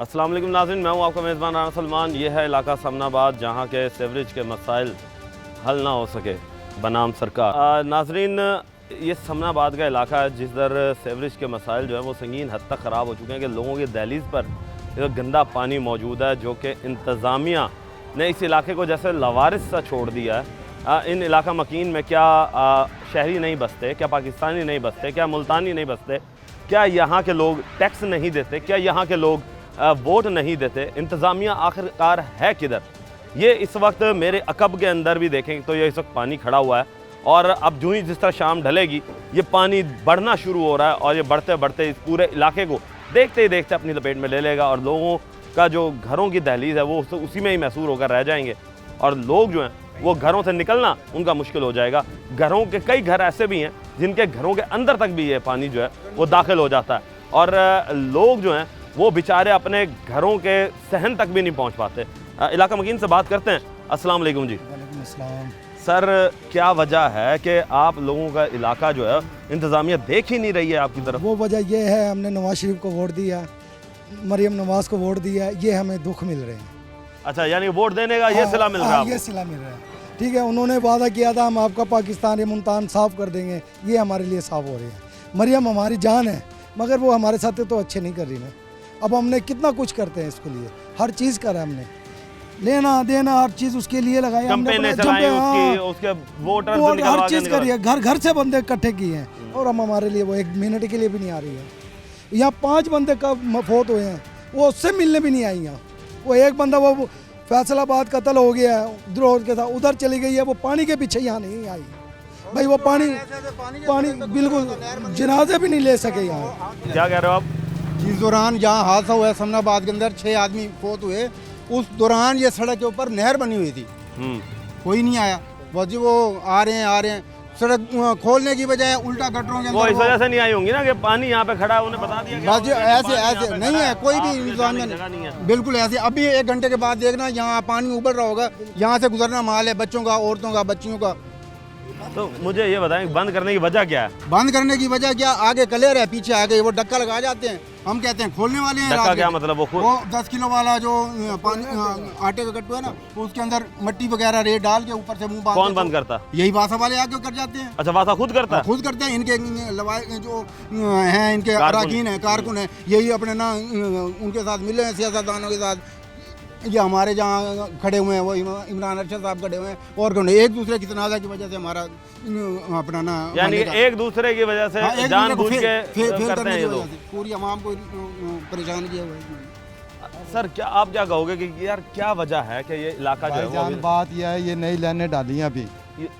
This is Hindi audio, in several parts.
अस्सलाम वालेकुम नाज़रीन, मैं हूँ आपका मेज़बान राना सलमान। ये है इलाका समनाबाद जहाँ के सीवरेज के मसाइल हल ना हो सके बनाम सरकार। नाज़रीन, ये समनाबाद का इलाका है जिस दर सीवरेज के मसाइल जो है वो संगीन हद तक ख़राब हो चुके हैं कि लोगों की दहलीज़ पर गंदा पानी मौजूद है जो कि इंतज़ामिया ने इस इलाके को जैसे लवारिस सा छोड़ दिया है। इन इलाका मकीन में क्या शहरी नहीं बसते, क्या पाकिस्तानी नहीं बसते, क्या मुल्तानी नहीं बसते, क्या यहाँ के लोग टैक्स नहीं देते, क्या यहाँ के लोग वोट नहीं देते? इंतज़ामिया आखिरकार है किधर? ये इस वक्त मेरे अकब के अंदर भी देखेंगे तो ये इस वक्त पानी खड़ा हुआ है और अब जो ही जिस तरह शाम ढलेगी ये पानी बढ़ना शुरू हो रहा है और ये बढ़ते बढ़ते इस पूरे इलाके को देखते ही देखते अपनी लपेट में ले लेगा और लोगों का जो घरों की दहलीज़ है वो उसी में ही महसूर होकर रह जाएंगे और लोग जो हैं वो घरों से निकलना उनका मुश्किल हो जाएगा। घरों के कई घर ऐसे भी हैं जिनके घरों के अंदर तक भी ये पानी जो है वो दाखिल हो जाता है और लोग जो हैं वो बेचारे अपने घरों के सहन तक भी नहीं पहुंच पाते। इलाका मकीन से बात करते हैं। अस्सलाम वालेकुम जी। वालेकुम अस्सलाम। सर, क्या वजह है कि आप लोगों का इलाका जो है इंतज़ामिया देख ही नहीं रही है आपकी तरफ? वो वजह ये है, हमने नवाज शरीफ को वोट दिया, मरियम नवाज को वोट दिया, ये हमें दुख मिल रहे हैं। अच्छा, यानी वोट देने का ये सिला मिल रहा है? ये सिला मिल रहा है। ठीक है, उन्होंने वादा किया था हम आपका पाकिस्तान या मुल्तान साफ़ कर देंगे, ये हमारे लिए साफ़ हो रही है। मरियम हमारी जान है मगर वो हमारे साथ तो अच्छे नहीं कर रही ना। अब हमने कितना कुछ करते हैं इसके लिए, हर चीज़ करा हमने, लेना देना हर चीज़ उसके लिए लगाई हमने, उसके वोटर हर चीज़ करी है, घर घर से बंदे इकट्ठे किए हैं और हम हमारे लिए वो 1 मिनट के लिए भी नहीं आ रही है। यहाँ 5 बंदे का फौत हुए हैं, वो उससे मिलने भी नहीं आई यहाँ। वो एक बंदा वो फैसलाबाद कत्ल हो गया है द्रोह के साथ, उधर चली गई है, वो पानी के पीछे यहाँ नहीं आई भाई। वो पानी बिल्कुल जनाजे भी नहीं ले सके यहाँ। क्या कह रहे हो आप? जिस दौरान यहाँ हादसा हुआ समनाबाद के अंदर 6 आदमी फौत हुए, उस दौरान ये सड़क के ऊपर नहर बनी हुई थी, कोई नहीं आया। बस वो आ रहे हैं सड़क खोलने की बजाय उल्टा गटरों के अंदर। वो इस वजह से नहीं आई होंगी ना कि पानी यहाँ पे खड़ा है, उन्हें बता दिया बस ऐसे नहीं है, कोई भी इंतजाम नहीं है। बिल्कुल ऐसे अभी 1 घंटे के बाद देखना यहाँ पानी उबल रहा होगा, यहाँ से गुजरना माल है बच्चों का, औरतों का, बच्चियों का। तो मुझे ये बताएं बंद करने की वजह क्या है? बंद करने की वजह क्या, आगे क्लियर है, पीछे आगे वो डक्का लगा जाते हैं, हम कहते हैं खोलने वाले हैं। डक्का क्या मतलब? वो 10 किलो वाला जो पानी आटे का कट्टू है ना, उसके अंदर मिट्टी वगैरह रेत डाल के ऊपर से मुंह बांध। कौन बंद करता? यही वासा वाले आगे कर जाते हैं। अच्छा, वासा खुद करता है? खुद करते हैं। इनके जो हैं, इनके अराकीन हैं, कारकुन हैं, यही अपने ना उनके साथ मिले हैं सियासतदानों के साथ। ये हमारे जहाँ खड़े हुए हैं वो इमरान अरशद साहब खड़े हुए हैं और एक दूसरे की तनाज़ा की वजह से हमारा अपना ना, यानी एक दूसरे की वजह से जानबूझ के करते हैं ये लोग, पूरी आवाम को परेशान किया हुआ है। सर, क्या आप क्या कहोगे कि यार क्या वजह है कि ये इलाका जो है? बात यह है, ये नई लाइनें डाली हैं अभी,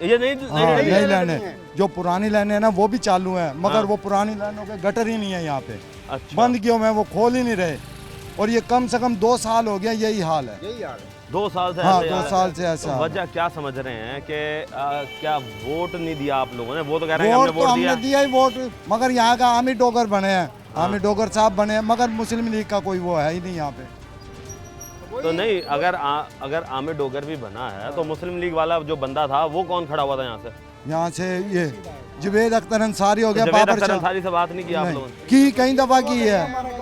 ये नई लाइनें, जो पुरानी लाइनें है ना वो भी चालू हैं मगर वो पुरानी लाइनों के गटर ही नहीं है यहाँ पे। अच्छा। बंद क्यों है, वो खोल ही नहीं रहे और ये कम से कम 2 साल हो गया, यही हाल है। 2 साल से? हाँ, 2 साल से ऐसा। तो वजह क्या समझ रहे हैं कि क्या वोट नहीं दिया आप लोगों ने? वो तो कह रहे हैं वोट हमने तो वोट हमने दिया ही वोट, मगर यहाँ का आमिर डोगर बने हैं, आमिर डोगर साहब बने हैं, मगर मुस्लिम लीग का कोई वो है ही नहीं यहाँ पे। तो नहीं, अगर आमिर डोगर भी बना है तो मुस्लिम लीग वाला जो बंदा था वो कौन खड़ा हुआ था यहाँ से? ये जुबेद अख्तर अंसारी हो गया। बाबर अंसारी से बात नहीं की आप लोगों ने? की कई दफा की है,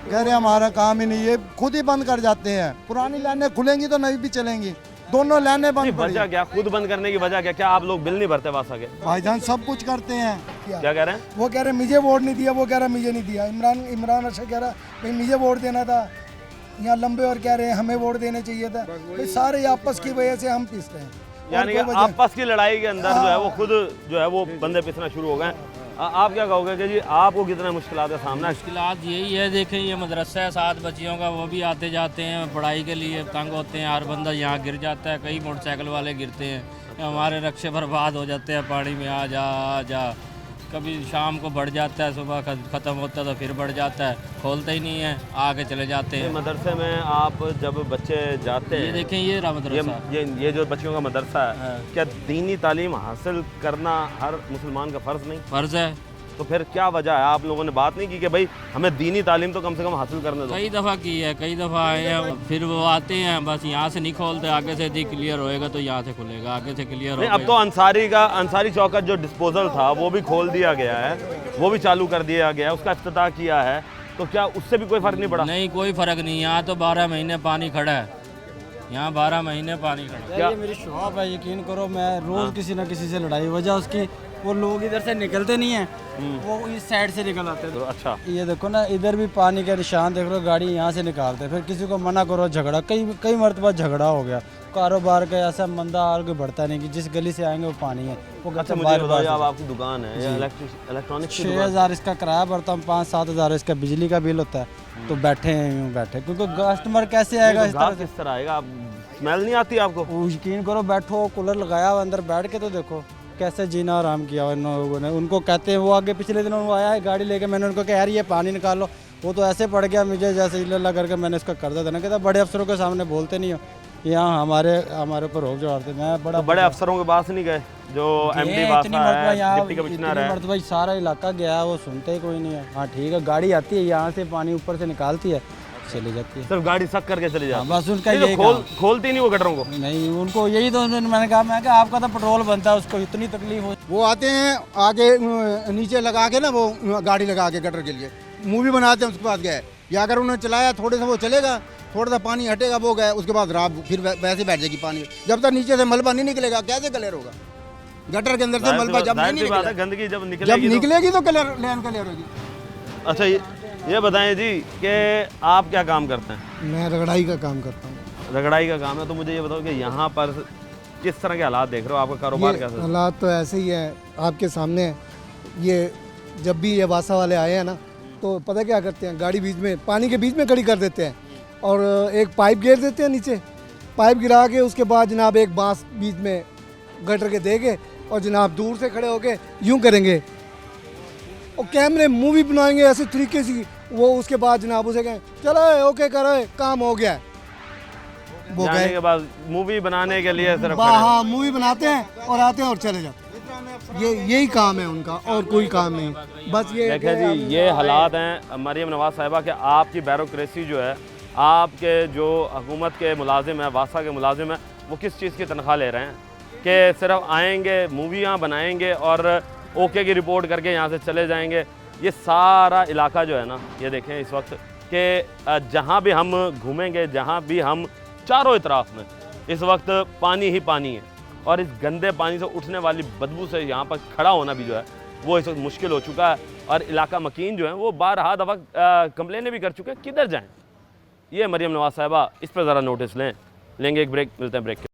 कह रहे हमारा काम ही नहीं, ये खुद ही बंद कर जाते हैं। पुरानी लाइनें खुलेंगी तो नई भी चलेंगी, दोनों लाइनें बंद। वजह क्या, खुद बंद करने की वजह क्या? क्या आप लोग बिल नहीं भरते वासा के? भाईजान सब कुछ करते हैं। क्या कह रहे हैं? वो कह रहे मुझे वोट नहीं दिया, वो कह रहा मुझे नहीं दिया। इमरान अरशद कह रहा भाई मुझे वोट देना था। यहाँ लंबे और कह रहे हैं हमें वोट देने चाहिए था। भाई सारे आपस की वजह से हम पिसते हैं, यानी कि आपस की लड़ाई के अंदर जो है वो खुद जो है वो बंदे पिसना शुरू हो गए। आप क्या कहोगे कि जी आपको कितने मुश्किलात का सामना? मुश्किलात यही है, देखें ये मदरसा है 7 बच्चियों का, वो भी आते जाते हैं पढ़ाई के लिए, तंग होते हैं। हर बंदा यहाँ गिर जाता है, कई मोटरसाइकिल वाले गिरते हैं, हमारे रक्शे बर्बाद हो जाते हैं पानी में। आ जा कभी शाम को बढ़ जाता है, सुबह ख़त्म होता है तो फिर बढ़ जाता है, खोलते ही नहीं है, आगे चले जाते हैं। मदरसे में आप जब बच्चे जाते हैं, ये देखें ये रहा मदरसा, ये जो बच्चियों का मदरसा है, क्या दीनी तालीम हासिल करना हर मुसलमान का फ़र्ज़ नहीं? फ़र्ज़ है। तो फिर क्या वजह है? आप लोगों ने बात नहीं की कि भाई हमें दीनी तालीम तो कम से कम हासिल करने दो? कई दफ़ा की है, कई दफ़ा आए हैं, फिर वो आते हैं बस यहाँ से नहीं खोलते, आगे से यदि क्लियर होएगा तो यहाँ से खुलेगा, आगे से क्लियर होगा। अब तो अंसारी चौकत जो डिस्पोजल था वो भी खोल दिया गया है, वो भी चालू कर दिया गया है, उसका इफ्तिताह किया है। तो क्या उससे भी कोई फर्क नहीं पड़ा? नहीं, कोई फ़र्क नहीं। यहाँ तो 12 महीने पानी खड़ा है, यहाँ 12 महीने पानी खड़ा है। क्या? ये मेरी शॉप है, यकीन करो मैं रोज़ किसी ना किसी से लड़ाई, वजह उसकी वो लोग इधर से निकलते नहीं हैं, वो इस साइड से निकल आते तो हैं। अच्छा, ये देखो ना, इधर भी पानी के निशान देख लो, गाड़ी यहाँ से निकालते हैं, फिर किसी को मना करो, झगड़ा, कई मरतबा झगड़ा हो गया। कारोबार का ऐसा मंदा आगे बढ़ता नहीं कि जिस गली से आएंगे वो पानी है, वो अच्छा कहते मुझे बार बताइए, बार अब आपकी दुकान है या इलेक्ट्रॉनिक की दुकान? 6,000 इसका किराया भरता हूँ, 5-7 हज़ार इसका बिजली का बिल होता है। तो बैठे हैं यूँ बैठे, क्योंकि कस्टमर कैसे आएगा इस तरह से? किस तरह आएगा? स्मेल नहीं आती आपको? वो यकीन करो, बैठो, कूलर लगाया हुआ, अंदर बैठ के तो देखो कैसे जीना आराम किया हुआ इन लोगों ने। उनको कहते हैं, वो आगे पिछले दिनों वो आया है गाड़ी लेके, मैंने उनको कहा यार ये पानी निकालो, वो तो ऐसे पड़ गया मुझे जैसे इल्ला करके मैंने इसका कर देना। कहता बड़े अफसरों के सामने बोलते नहीं हो, यहाँ हमारे ऊपर रोक जवाबते। मैं बड़ा बड़े अफसरों के पास नहीं गए? जो एमडी बासा है, डिप्टी कमिश्नर है, भाई सारा इलाका गया, वो सुनते ही कोई नहीं है। हाँ ठीक है, गाड़ी आती है यहाँ से पानी ऊपर से निकालती है, चली जाती है, सिर्फ गाड़ी सक करके चली जाती बस उनका है। यही खोलती नहीं वो गटरों को? नहीं, उनको यही तो मैंने कहा आपका तो पेट्रोल बनता है, उसको इतनी तकलीफ हो। वो आते हैं आगे नीचे लगा के ना, वो गाड़ी लगा के गटर के लिए मूवी बनाते हैं, उसके पास गए, या अगर उन्होंने चलाया थोड़े से वो चलेगा, थोड़ा सा पानी हटेगा, वो गए, उसके बाद रात फिर वैसे बैठ जाएगी पानी। जब तक नीचे से मलबा नहीं निकलेगा कैसे क्लियर होगा? गटर के अंदर से मलबा जब नहीं निकलेगा, गंदगी जब निकलेगी तो क्लियर होगी। अच्छा ये बताएं जी कि आप क्या काम करते हैं? मैं रगड़ाई का काम करता हूँ। रगड़ाई का काम है, तो मुझे ये बताओ कि यहाँ पर किस तरह के हालात देख रहे हो? आपका कारोबार कैसा है? हालात तो ऐसे ही है, आपके सामने है। ये जब भी ये वासा वाले आए हैं ना, तो पता क्या करते हैं, गाड़ी बीच में पानी के बीच में खड़ी कर देते हैं और एक पाइप गिर देते हैं नीचे। पाइप गिरा के उसके बाद जनाब एक बांस बीच में गटर के देंगे और जनाब दूर से खड़े होके यूं करेंगे और कैमरे मूवी बनाएंगे ऐसे तरीके से। वो उसके बाद जनाब उसे कहें चलो ओके करो, काम हो गया। वो जाने गए, के बाद मूवी बनाने के लिए सिर्फ हाँ मूवी बनाते हैं और आते हैं और चले जाते हैं। यही काम है उनका, और कोई काम नहीं। बस ये देखें जी, ये हालात हैं मरियम नवाज साहिबा के। आपकी बैरोक्रेसी जो है, आपके जो हुकूमत के मुलाजिम हैं, वासा के मुलाजिम हैं, वो किस चीज़ की तनख्वाह ले रहे हैं कि सिर्फ आएंगे, मूवियाँ बनाएंगे और ओके की रिपोर्ट करके यहाँ से चले जाएंगे। ये सारा इलाका जो है ना, ये देखें इस वक्त कि जहाँ भी हम घूमेंगे, जहाँ भी हम चारों इतराफ में इस वक्त पानी ही पानी है, और इस गंदे पानी से उठने वाली बदबू से यहाँ पर खड़ा होना भी जो है वो इस वक्त मुश्किल हो चुका है। और इलाका मकीन जो है वो बारहा दफ़ा कंप्लेनें भी कर चुके हैं, किधर जाएँ? ये मरियम नवाज साहिबा, इस पर ज़रा नोटिस लेंगे एक ब्रेक, मिलते हैं ब्रेक के।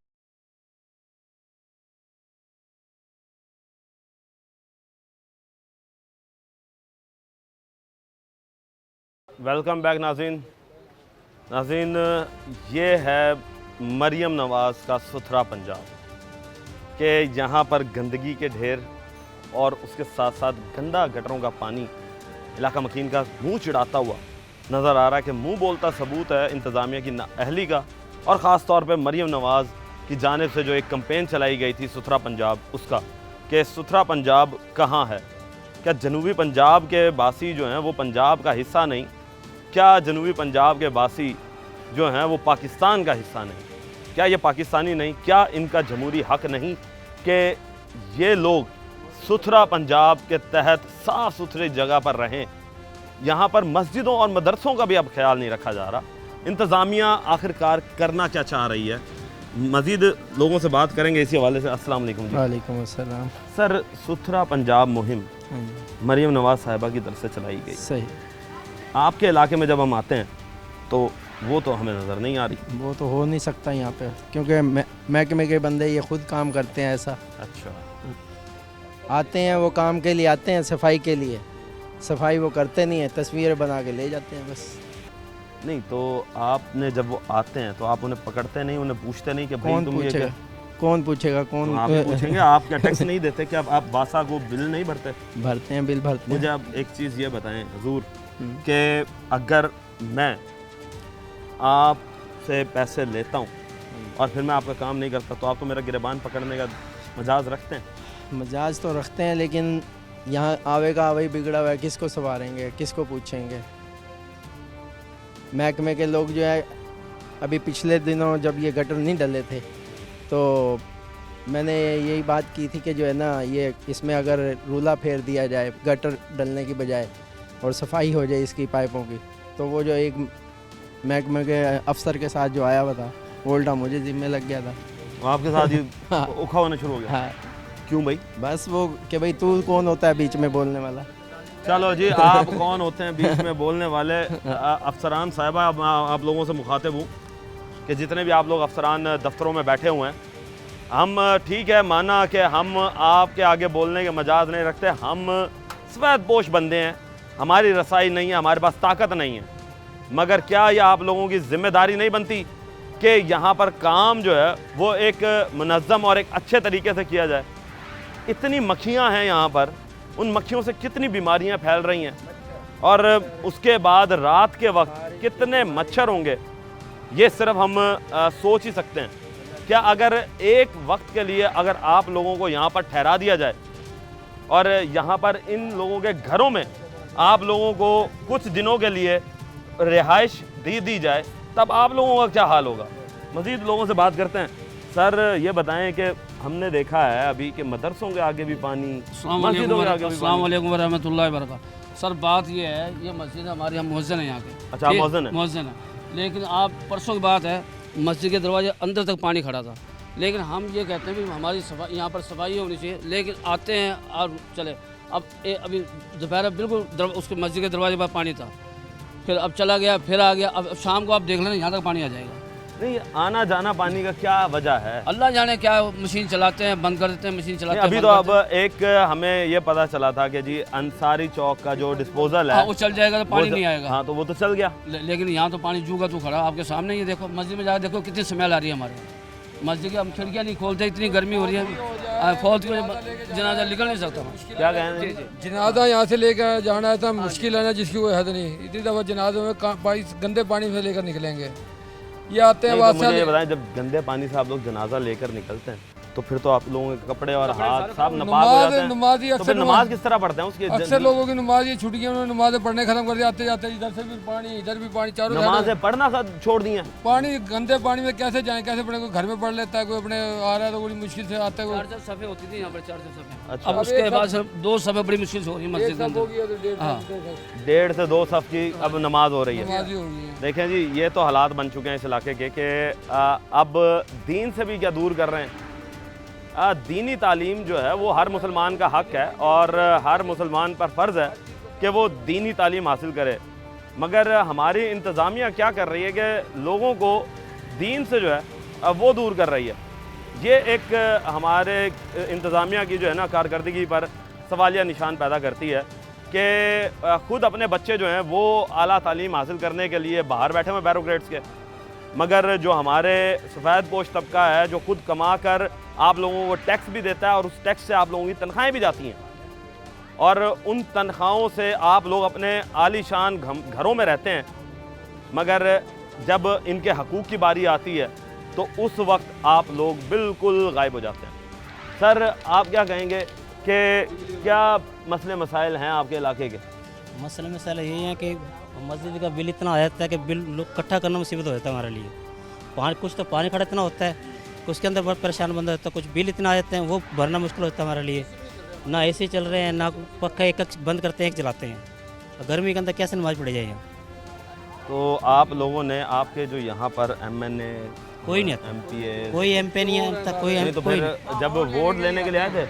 वेलकम बैक नाज़रीन, ये है मरियम नवाज़ का सुथरा पंजाब के यहाँ पर गंदगी के ढेर और उसके साथ साथ गंदा गटरों का पानी इलाका मकीन का मुंह चिढ़ाता हुआ नज़र आ रहा है कि मुंह बोलता सबूत है इंतज़ामिया की नाअहली का, और ख़ास तौर पे मरियम नवाज़ की जानिब से जो एक कैंपेन चलाई गई थी सुथरा पंजाब, उसका कि सुथरा पंजाब कहाँ है? क्या जनूबी पंजाब के बासी जो हैं वो पंजाब का हिस्सा नहीं? क्या जनूबी पंजाब के बासी जो हैं वो पाकिस्तान का हिस्सा नहीं? क्या ये पाकिस्तानी नहीं? क्या इनका जमहूरी हक नहीं कि ये लोग सुथरा पंजाब के तहत साफ़ सुथरी जगह पर रहें? यहाँ पर मस्जिदों और मदरसों का भी अब ख्याल नहीं रखा जा रहा। इंतज़ामिया आखिरकार करना क्या चाह रही है? मज़ीद लोगों से बात करेंगे इसी हवाले से। अस्सलाम वालेकुम जी। वालेकुम अस्सलाम। सर, सुथरा पंजाब मुहिम मरियम नवाज साहिबा की तरफ से चलाई गई, सही। आपके इलाके में जब हम आते हैं तो वो तो हमें नज़र नहीं आ रही। वो तो हो नहीं सकता यहाँ पे, क्योंकि महकमे के बंदे ये खुद काम करते हैं ऐसा। अच्छा, आते हैं वो काम के लिए आते हैं, सफाई के लिए, सफाई वो करते नहीं है, तस्वीरें बना के ले जाते हैं बस। नहीं तो आपने जब वो आते हैं तो आप उन्हें पकड़ते नहीं, उन्हें पूछते नहीं कि भाई कौन तुम ये पूछेगा? कौन पूछेगा? कौन आप पूछेंगे? आप क्या टैक्स नहीं देते? क्या आप वासा को बिल नहीं भरते? भरते हैं, बिल भरते हैं। मुझे आप एक चीज़ ये बताएं हुजूर कि अगर मैं आपसे पैसे लेता हूँ और फिर मैं आपका काम नहीं करता तो आप तो मेरा गिरबान पकड़ने का मजाज रखते हैं? मजाज तो रखते हैं, लेकिन यहाँ आवेगा वही बिगड़ा हुआ है, किसको संवारेंगे, किसको पूछेंगे? महकमे के लोग जो है, अभी पिछले दिनों जब ये गटर नहीं डले थे तो मैंने यही बात की थी कि जो है ना, ये इसमें अगर रूला फेर दिया जाए गटर डलने की बजाय, और सफाई हो जाए इसकी पाइपों की। तो वो जो एक महकमे के अफसर के साथ जो आया हुआ था, वो उल्टा मुझे जिम्मे लग गया था। आपके साथ ये हाँ। उखा होना शुरू हो गया? हाँ, क्यों भाई? बस वो कि भाई तू कौन होता है बीच में बोलने वाला। चलो जी, आप कौन होते हैं बीच में बोलने वाले? अफसरान साहिबा, आप लोगों से मुखातिब हूँ कि जितने भी आप लोग अफसरान दफ्तरों में बैठे हुए हैं, हम ठीक है माना कि हम आपके आगे बोलने के मजाज नहीं रखते, हम सफ़ेद पोश बंदे हैं, हमारी रसाई नहीं है, हमारे पास ताकत नहीं है, मगर क्या ये आप लोगों की ज़िम्मेदारी नहीं बनती कि यहाँ पर काम जो है वो एक मुनज़्ज़म और एक अच्छे तरीके से किया जाए? इतनी मक्खियाँ हैं यहाँ पर, उन मक्खियों से कितनी बीमारियाँ फैल रही हैं, और उसके बाद रात के वक्त कितने मच्छर होंगे, ये सिर्फ हम सोच ही सकते हैं। क्या अगर एक वक्त के लिए अगर आप लोगों को यहाँ पर ठहरा दिया जाए और यहाँ पर इन लोगों के घरों में आप लोगों को कुछ दिनों के लिए रिहाइश दी जाए, तब आप लोगों का क्या हाल होगा? मज़ीद लोगों से बात करते हैं। सर ये बताएं कि हमने देखा है अभी कि मदरसों के आगे भी पानी, मस्जिदों के आगे भी अस्सलाम पानी। वालेकुम वरहमतुल्लाहि वबरकातुहू। सर बात ये है, ये मस्जिद हमारे यहाँ मुअज्जिन है यहाँ के। अच्छा, आप मुअज्जिन हैं? मुअज्जिन है, लेकिन आप परसों की बात है, मस्जिद के दरवाजे अंदर तक पानी खड़ा था, लेकिन हम ये कहते हैं कि हमारी सफाई यहाँ पर सफाई होनी चाहिए, लेकिन आते हैं और चले। अब अभी दोपहर बिल्कुल उसके मस्जिद के दरवाजे पर पानी था, फिर अब चला गया, फिर आ गया, अब शाम को आप देख लेना यहाँ तक पानी आ जाएगा। नहीं, आना जाना पानी का क्या वजह है? अल्लाह जाने क्या, मशीन चलाते हैं, बंद कर देते हैं, मशीन चलाते हैं। अभी तो अब एक हमें ये पता चला था कि जी अंसारी चौक का जो डिस्पोजल है, हाँ, वो चल जाएगा तो पानी वो नहीं आएगा। हाँ, तो वो तो चल गया, लेकिन यहाँ तो पानी जूगा तो खड़ा आपके सामने, ये देखो मस्जिद में जाकर देखो कितनी स्मेल आ रही है हमारे मस्जिद की। हम खिड़कियाँ नहीं खोलते, इतनी गर्मी हो रही है, फौत को जनाजा निकल नहीं सकता। क्या कहें? जनाजा यहाँ से लेकर जाना था, मुश्किल है ना, जिसकी कोई हद नहीं। इतनी दफ़ा जनाजों में गंदे पानी से लेकर निकलेंगे, ये आते हैं। तो मुझे ये बताएं, जब गंदे पानी से आप लोग जनाजा लेकर निकलते हैं तो फिर तो आप लोगों के कपड़े और हाथ सब नपाक हो जाते हैं, नमाज ही तो फिर नमाज किस तरह पढ़ते हैं उसकी? अक्सर लोगों की नमाज ये छुट्टियों में नमाज पढ़ने खत्म कर दिया, आते इधर से भी पानी, इधर भी पानी, चारों नमाज़ें पढ़ना छोड़ दी हैं। पानी, गंदे पानी में कैसे जाएं, कैसे पढ़े? कोई घर में पढ़ लेता है, कोई अपने आ रहा है तो बड़ी मुश्किल से आता है। 4 सफ़े होती थी यहाँ पर, 4 सफ़े। अच्छा। अब उसके बाद सिर्फ 2 सफ़े बड़ी मुश्किल से हो रही है मस्जिद के अंदर। हाँ, 1.5 से 2 सफ़ की अब नमाज हो रही है। नमाज ही हो गई है। देखें जी, ये तो हालात बन चुके हैं इस इलाके के कि अब दीन से भी क्या दूर कर रहे हैं। दीनी तालीम जो है वो हर मुसलमान का हक़ है और हर मुसलमान पर फ़र्ज़ है कि वो दीनी तालीम हासिल करे, मगर हमारी इंतज़ामिया क्या कर रही है कि लोगों को दीन से जो है वो दूर कर रही है। ये एक हमारे इंतज़ामिया की जो है ना कारकर्दगी पर सवालिया निशान पैदा करती है कि ख़ुद अपने बच्चे जो हैं वो आला तालीम हासिल करने के लिए बाहर बैठे हुए बैरोक्रेट्स के, मगर जो हमारे सफ़ेद पोश तबका है जो खुद कमा कर आप लोगों को टैक्स भी देता है और उस टैक्स से आप लोगों की तनख्वाहें भी जाती हैं, और उन तनख्वाहों से आप लोग अपने आलीशान घरों में रहते हैं, मगर जब इनके हकूक़ की बारी आती है तो उस वक्त आप लोग बिल्कुल गायब हो जाते हैं। सर आप क्या कहेंगे कि क्या मसले मसाइल हैं आपके इलाके के? मसले मसाइल यही है कि मस्जिद का बिल इतना आ जाता है कि बिल इकट्ठा करना मुसीबत हो जाता है हमारे लिए। पानी, कुछ तो पानी खड़ा इतना होता है, उसके अंदर बहुत परेशान बंदा होता है, कुछ बिल इतना आ जाते हैं वो भरना मुश्किल होता है हमारे लिए। ना एसी चल रहे हैं, ना पक्का, एक बंद करते हैं, एक चलाते हैं। गर्मी के अंदर कैसे नमाज पढ़ी जाएगी? तो आप लोगों ने, आपके जो यहाँ पर MNA कोई नहीं आता, MPA कोई MP नहीं है तक, कोई नहीं, तो कोई फिर जब वोट लेने के लिए आए थे,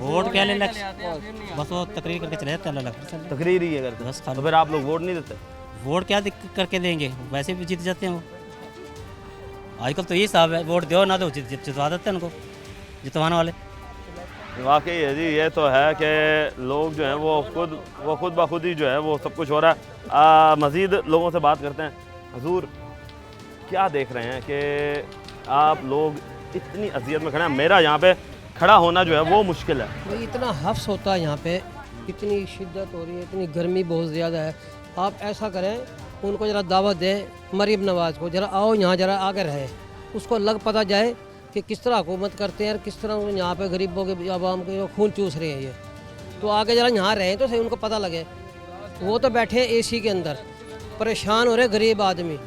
वोट क्या ले, बस वो तकरीर करके चले जाते हैं, तकरीर ही है करते, बस तो फिर आप लोग वोट नहीं देते? वोट क्या करके देंगे, वैसे भी जीत जाते हैं वो। आजकल तो ये हिसाब है, वोट दो ना दो, जितवा देते हैं उनको, जितवाने वाले। वाकई है जी, ये तो है कि लोग जो हैं वो खुद ब खुद ही जो है वो सब कुछ हो रहा है। मज़ीद लोगों से बात करते हैं। हुजूर क्या देख रहे हैं कि आप लोग इतनी अजियत में खड़े हैं, मेरा यहाँ पे खड़ा होना जो है वो मुश्किल है। भाई इतना हफ्स होता है यहाँ पे, इतनी शिद्दत हो रही है, इतनी गर्मी बहुत ज़्यादा है। आप ऐसा करें, उनको ज़रा दावत दें, मरीम नवाज़ को, ज़रा आओ यहाँ, ज़रा आगे रहे, उसको लग पता जाए कि किस तरह हुकूमत करते हैं और किस तरह यहाँ पे गरीबों के, आवाम के जो खून चूस रहे हैं ये, तो आगे ज़रा यहाँ रहें तो सही, उनको पता लगे। वो तो बैठे AC के अंदर, परेशान हो रहे, गरीब आदमी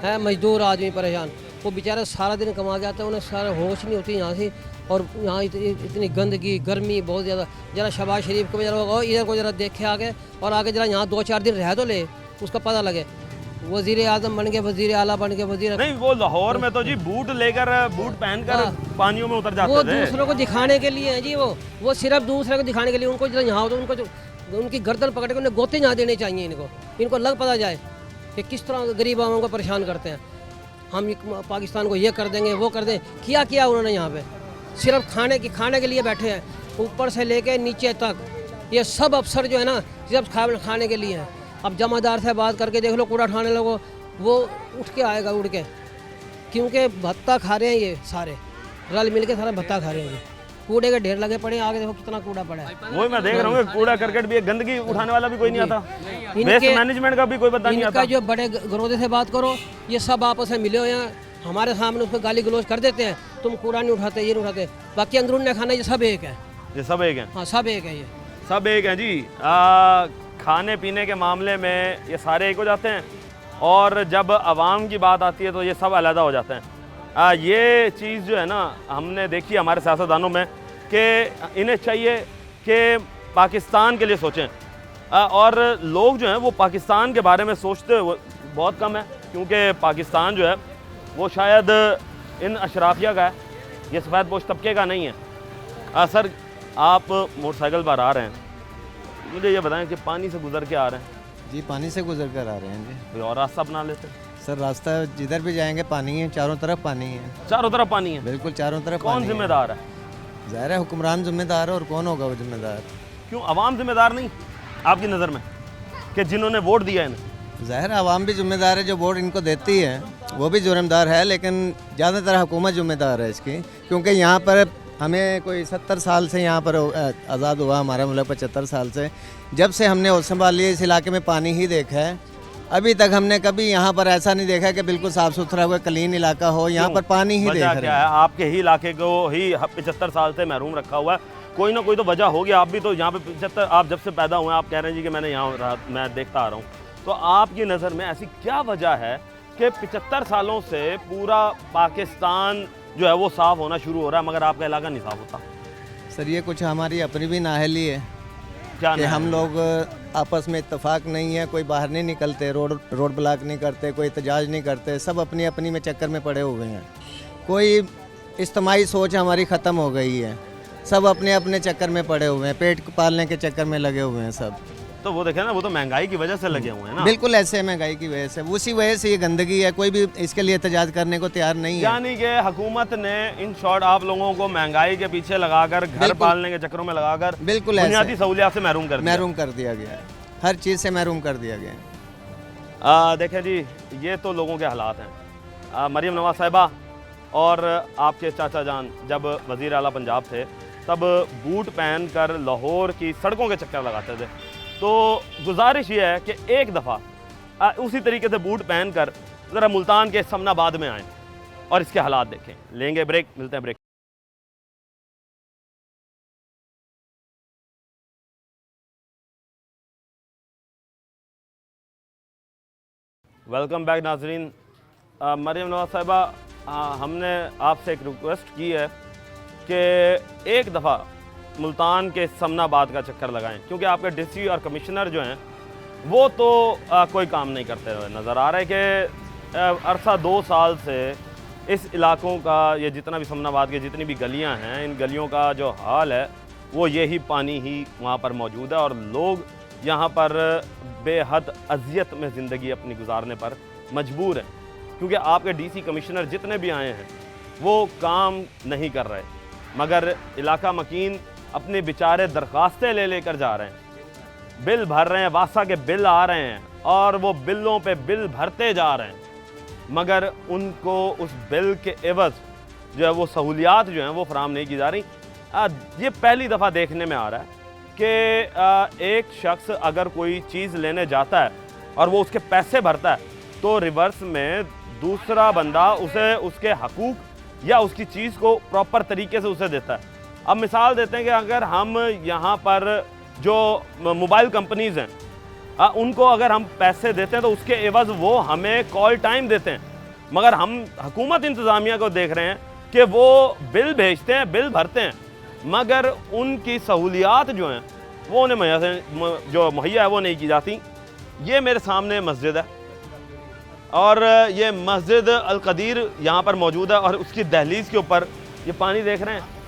है, मजदूर आदमी परेशान। वो बेचारे सारा दिन कमा के आते हैं, उन्हें सारा होश नहीं होती यहाँ से। और यहाँ इतनी गंदगी, गर्मी बहुत ज़्यादा। जरा शहबाज शरीफ को जरा इधर को जरा देखे आगे, और आगे जरा यहाँ 2-4 दिन रह तो ले, उसका पता लगे। वज़ीर आज़म बन के, वज़ीर आला बन के, वज़ीर नहीं, वो लाहौर में तो जी बूट लेकर, बूट पहनकर पानियों में उतर जाते वो थे। दूसरों को दिखाने के लिए है जी, वो सिर्फ दूसरे को दिखाने के लिए। उनको जरा यहाँ तो उनको उनकी गर्दन पकड़ के उन्हें गोते यहाँ देने चाहिए। इनको लग पता जाए कि किस तरह गरीब आवाम को परेशान करते हैं। हम पाकिस्तान को ये कर देंगे, वो कर दें। किया उन्होंने यहाँ पे सिर्फ खाने के लिए बैठे हैं, ऊपर से लेके नीचे तक। ये सब अफसर जो है ना, सिर्फ खाने के लिए हैं। अब जमादार से बात करके देख लो, कूड़ा उठाने लोगों, वो उठ के आएगा उड़ के, क्योंकि भत्ता खा रहे हैं ये सारे, रल मिल के सारा भत्ता खा रहे हैं। ये कूड़े के ढेर लगे पड़े हैं, आगे देखो कितना कूड़ा पड़ा है। वही मैं देख रहा हूँ, कूड़ा करकट भी है, गंदगी उठाने वाला भी कोई नहीं आता, वेस्ट मैनेजमेंट का भी कोई पता नहीं आता। जो बड़े गरोदे से बात करो, ये सब आपस में मिले हुए हैं, हमारे सामने उसको गाली गलौज कर देते हैं, तुम कूड़ा नहीं उठाते, ये नहीं उठाते। बाकी अंदरून खाना ये सब एक है। ये सब एक है? हाँ, सब एक है, ये सब एक है जी। खाने पीने के मामले में ये सारे एक हो जाते हैं, और जब आवाम की बात आती है तो ये सब अलहदा हो जाते हैं। ये चीज़ जो है ना, हमने देखी हमारे सियासतदानों में कि इन्हें चाहिए कि पाकिस्तान के लिए सोचें, और लोग जो हैं वो पाकिस्तान के बारे में सोचते बहुत कम है, क्योंकि पाकिस्तान जो है वो शायद इन अशराफिया का है, ये सफ़ेद पोश तबके का नहीं है। सर, आप मोटरसाइकिल पर आ रहे हैं, मुझे ये बताएं कि पानी से गुजर के आ रहे हैं? जी, पानी से गुजर कर आ रहे हैं जी। कोई और रास्ता अपना लेते? सर, रास्ता जिधर भी जाएंगे पानी है, चारों तरफ पानी है। चारों तरफ पानी है? बिल्कुल चारों तरफ। कौन जिम्मेदार है? ज़ाहिर है हुक्मरान जिम्मेदार है, और कौन होगा वो जिम्मेदार? क्यों आवाम जिम्मेदार नहीं आपकी नज़र में, कि जिन्होंने वोट दिया इन्हें? ज़ाहिर है आवाम भी जिम्मेदार है, जो वोट इनको देती है वो भी जुर्मदार है, लेकिन ज़्यादातर हुकूमत जिम्मेदार है इसकी, क्योंकि यहाँ पर हमें कोई 70 साल से यहाँ पर आज़ाद हुआ हमारा मुल्क, 75 साल से, जब से हमने होश संभाल लिया इस इलाके में पानी ही देखा है। अभी तक हमने कभी यहाँ पर ऐसा नहीं देखा कि बिल्कुल साफ़ सुथरा हुआ क्लीन इलाका हो, यहाँ पर पानी ही देख रहे हैं। आपके ही इलाके को ही 75 साल से महरूम रखा हुआ है, कोई ना कोई तो वजह होगी। आप भी तो यहाँ पे 75, आप जब से पैदा हुए आप कह रहे हैं जी कि मैंने यहाँ मैं देखता आ रहा हूँ, तो आपकी नज़र में ऐसी क्या वजह है कि 75 सालों से पूरा पाकिस्तान जो है वो साफ़ होना शुरू हो रहा है, मगर आपका इलाका नहीं साफ़ होता? सर, ये कुछ हमारी अपनी भी नाअहली है कि हम लोग आपस में इत्तेफाक नहीं है, कोई बाहर नहीं निकलते, रोड ब्लॉक नहीं करते, कोई एहतजाज नहीं करते, सब अपनी अपनी में चक्कर में पड़े हुए हैं। कोई इज्तिमाई सोच हमारी ख़त्म हो गई है, सब अपने अपने चक्कर में पड़े हुए हैं, पेट पालने के चक्कर में लगे हुए हैं सब। तो वो देखें ना, वो तो महंगाई की वजह से लगे हुए हैं ना। बिल्कुल ऐसे महंगाई की वजह से, उसी वजह से ये गंदगी है, कोई भी इसके लिए एहतजाज करने को तैयार नहीं है। यानी कि हुकूमत ने इन शॉर्ट आप लोगों को महंगाई के पीछे लगाकर, घर पालने के चक्करों में लगाकर बिल्कुल बुनियादी सहूलियात से महरूम कर दिया गया है, हर चीज़ से महरूम कर दिया गया है। देखें जी, ये तो लोगों के हालात हैं। मरीम नवाज साहिबा और आपके चाचा जान जब वज़ीर आला पंजाब थे, तब बूट पहन कर लाहौर की सड़कों के चक्कर लगाते थे। तो गुजारिश ये है कि एक दफ़ा उसी तरीके से बूट पहन कर ज़रा मुल्तान के समनाबाद में आएँ और इसके हालात देखें। लेंगे ब्रेक, मिलते हैं ब्रेक। वेलकम बैक नाजरीन। मरीम नवाज साहिबा, हमने आपसे एक रिक्वेस्ट की है कि एक दफ़ा मुल्तान के समनाबाद का चक्कर लगाएं, क्योंकि आपके डीसी और कमिश्नर जो हैं वो तो कोई काम नहीं करते हुए नज़र आ रहा है कि अरसा 2 साल से इस इलाकों का, ये जितना भी समनाबाद के जितनी भी गलियां हैं, इन गलियों का जो हाल है वो यही पानी ही वहाँ पर मौजूद है, और लोग यहाँ पर बेहद अजियत में ज़िंदगी अपनी गुजारने पर मजबूर हैं, क्योंकि आपके डीसी कमिश्नर जितने भी आए हैं वो काम नहीं कर रहे, मगर इलाका मकीन अपने बेचारे दरख्वास्तें ले लेकर जा रहे हैं, बिल भर रहे हैं, वासा के बिल आ रहे हैं और वो बिलों पे बिल भरते जा रहे हैं, मगर उनको उस बिल के एवज़ जो है वो सहूलियात जो हैं वो फराहम नहीं की जा रही। ये पहली दफ़ा देखने में आ रहा है कि एक शख्स अगर कोई चीज़ लेने जाता है और वो उसके पैसे भरता है, तो रिवर्स में दूसरा बंदा उसे उसके हकूक़ या उसकी चीज़ को प्रॉपर तरीके से उसे देता है। अब मिसाल देते हैं कि अगर हम यहाँ पर जो मोबाइल कंपनीज़ हैं उनको अगर हम पैसे देते हैं तो उसके एवज़ वो हमें कॉल टाइम देते हैं, मगर हम हुकूमत इंतज़ामिया को देख रहे हैं कि वो बिल भेजते हैं, बिल भरते हैं, मगर उनकी सहूलियात जो हैं वो उन्हें मुहैया है वो नहीं की जाती। ये मेरे सामने मस्जिद है और ये मस्जिद अल कदीर यहाँ पर मौजूद है और उसकी दहलीज़ के ऊपर ये पानी देख रहे हैं